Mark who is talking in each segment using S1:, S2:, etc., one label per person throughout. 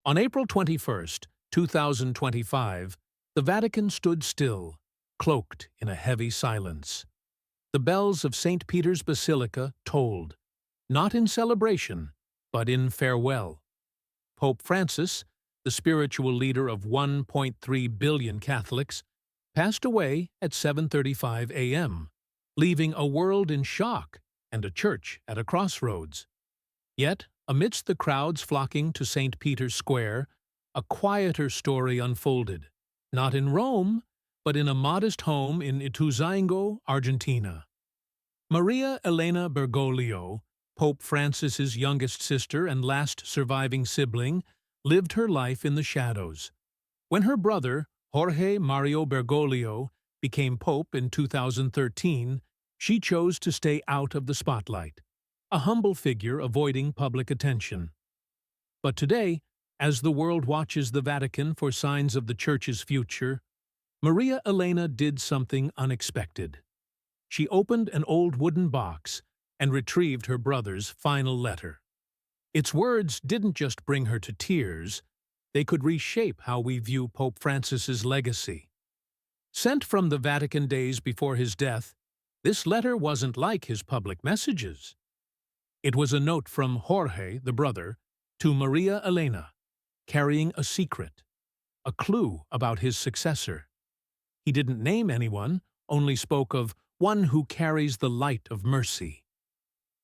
S1: On April 21st, 2025, the Vatican stood still, cloaked in a heavy silence. The bells of St. Peter's Basilica tolled, not in celebration, but in farewell. Pope Francis, the spiritual leader of 1.3 billion Catholics, passed away at 7:35 a.m., leaving a world in shock and a church at a crossroads. Yet, amidst the crowds flocking to St. Peter's Square, a quieter story unfolded, not in Rome, but in a modest home in Ituzaingó, Argentina. Maria Elena Bergoglio, Pope Francis's youngest sister and last surviving sibling, lived her life in the shadows. When her brother, Jorge Mario Bergoglio, became pope in 2013, she chose to stay out of the spotlight, a humble figure avoiding public attention. But today, as the world watches the Vatican for signs of the Church's future, Maria Elena did something unexpected. She opened an old wooden box and retrieved her brother's final letter. Its words didn't just bring her to tears, they could reshape how we view Pope Francis's legacy. Sent from the Vatican days before his death, this letter wasn't like his public messages. It was a note from Jorge, the brother, to Maria Elena, carrying a secret, a clue about his successor. He didn't name anyone, only spoke of one who carries the light of mercy.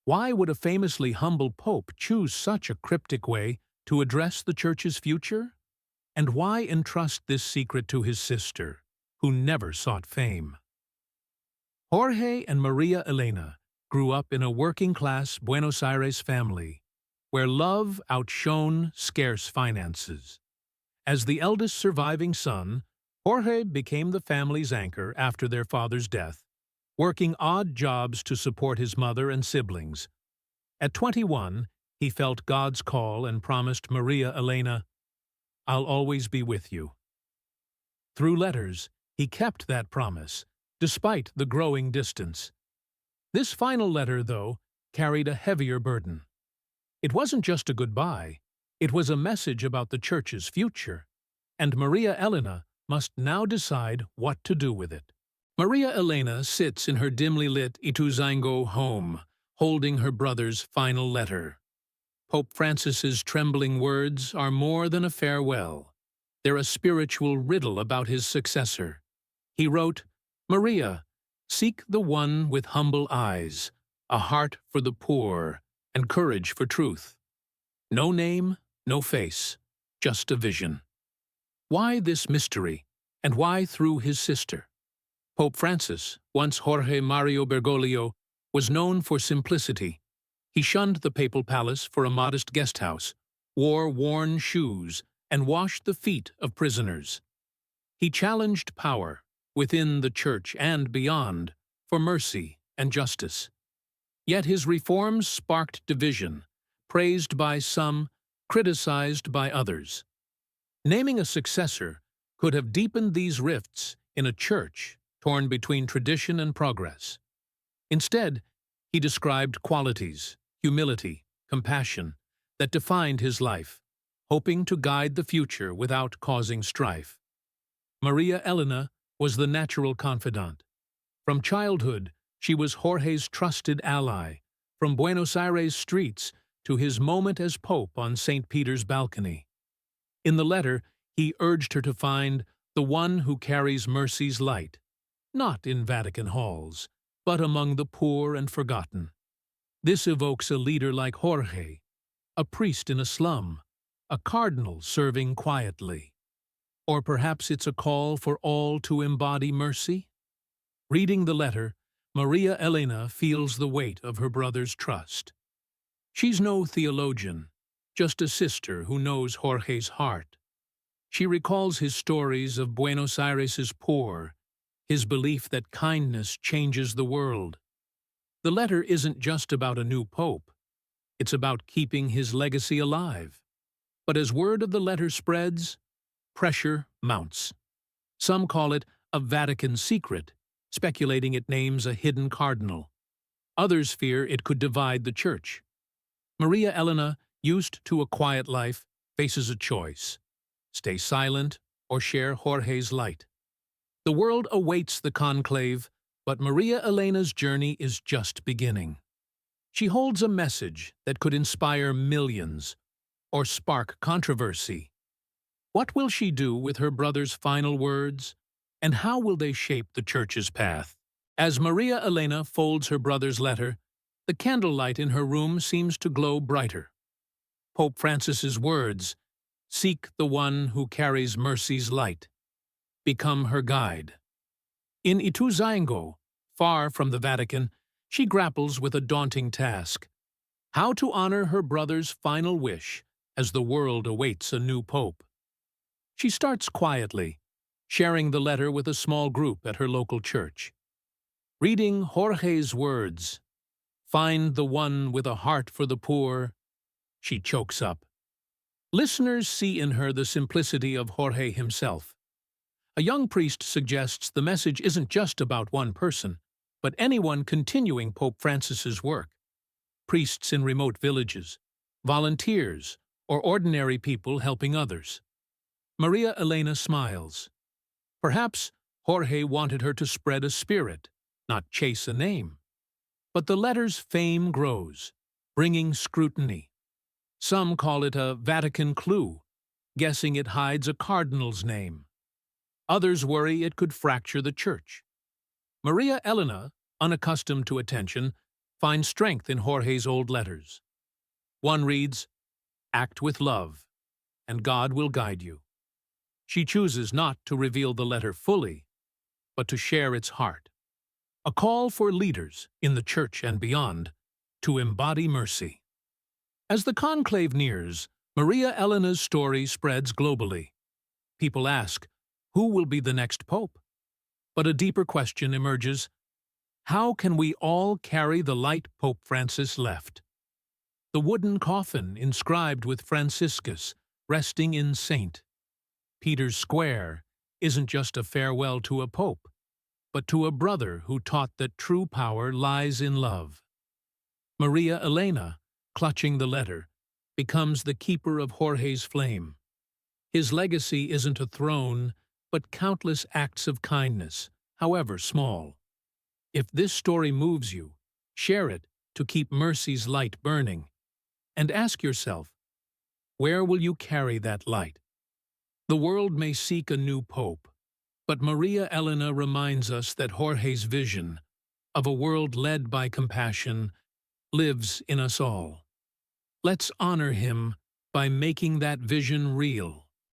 S1: Why would a famously humble pope choose such a cryptic way to address the Church's future? And why entrust this secret to his sister, who never sought fame? Jorge and Maria Elena grew up in a working-class Buenos Aires family, where love outshone scarce finances. As the eldest surviving son, Jorge became the family's anchor after their father's death, working odd jobs to support his mother and siblings. At 21, he felt God's call and promised Maria Elena, "I'll always be with you." Through letters, he kept that promise, despite the growing distance. This final letter, though, carried a heavier burden. It wasn't just a goodbye, it was a message about the Church's future, and Maria Elena must now decide what to do with it. Maria Elena sits in her dimly lit Ituzaingó home, holding her brother's final letter. Pope Francis's trembling words are more than a farewell. They're a spiritual riddle about his successor. He wrote, "Maria, seek the one with humble eyes, a heart for the poor, and courage for truth. No name, no face, just a vision." Why this mystery, and why through his sister? Pope Francis, once Jorge Mario Bergoglio, was known for simplicity. He shunned the papal palace for a modest guest house, wore worn shoes, and washed the feet of prisoners. He challenged power, within the Church and beyond, for mercy and justice. Yet his reforms sparked division, praised by some, criticized by others. Naming a successor could have deepened these rifts in a Church torn between tradition and progress. Instead, he described qualities, humility, compassion, that defined his life, hoping to guide the future without causing strife. Maria Elena was the natural confidant. From childhood, she was Jorge's trusted ally, from Buenos Aires streets to his moment as Pope on St. Peter's balcony. In the letter, he urged her to find the one who carries mercy's light, not in Vatican halls, but among the poor and forgotten. This evokes a leader like Jorge, a priest in a slum, a cardinal serving quietly. Or perhaps it's a call for all to embody mercy? Reading the letter, Maria Elena feels the weight of her brother's trust. She's no theologian, just a sister who knows Jorge's heart. She recalls his stories of Buenos Aires's poor, his belief that kindness changes the world. The letter isn't just about a new pope. It's about keeping his legacy alive. But as word of the letter spreads, pressure mounts. Some call it a Vatican secret, speculating it names a hidden cardinal. Others fear it could divide the Church. Maria Elena, used to a quiet life, faces a choice: stay silent or share Jorge's light. The world awaits the conclave, but Maria Elena's journey is just beginning. She holds a message that could inspire millions or spark controversy. What will she do with her brother's final words, and how will they shape the Church's path? As Maria Elena folds her brother's letter, the candlelight in her room seems to glow brighter. Pope Francis's words, "Seek the one who carries mercy's light," become her guide. In Ituzaingó, far from the Vatican, she grapples with a daunting task: how to honor her brother's final wish as the world awaits a new pope. She starts quietly, sharing the letter with a small group at her local church. Reading Jorge's words, "Find the one with a heart for the poor," she chokes up. Listeners see in her the simplicity of Jorge himself. A young priest suggests the message isn't just about one person, but anyone continuing Pope Francis's work. Priests in remote villages, volunteers, or ordinary people helping others. Maria Elena smiles. Perhaps Jorge wanted her to spread a spirit, not chase a name. But the letter's fame grows, bringing scrutiny. Some call it a Vatican clue, guessing it hides a cardinal's name. Others worry it could fracture the Church. Maria Elena, unaccustomed to attention, finds strength in Jorge's old letters. One reads, "Act with love, and God will guide you." She chooses not to reveal the letter fully, but to share its heart. A call for leaders, in the Church and beyond, to embody mercy. As the conclave nears, Maria Elena's story spreads globally. People ask, who will be the next pope? But a deeper question emerges: how can we all carry the light Pope Francis left? The wooden coffin inscribed with Franciscus, resting in St. Peter's Square, isn't just a farewell to a pope, but to a brother who taught that true power lies in love. Maria Elena, clutching the letter, becomes the keeper of Jorge's flame. His legacy isn't a throne, but countless acts of kindness, however small. If this story moves you, share it to keep mercy's light burning. And ask yourself, where will you carry that light? The world may seek a new pope, but Maria Elena reminds us that Jorge's vision of a world led by compassion lives in us all. Let's honor him by making that vision real.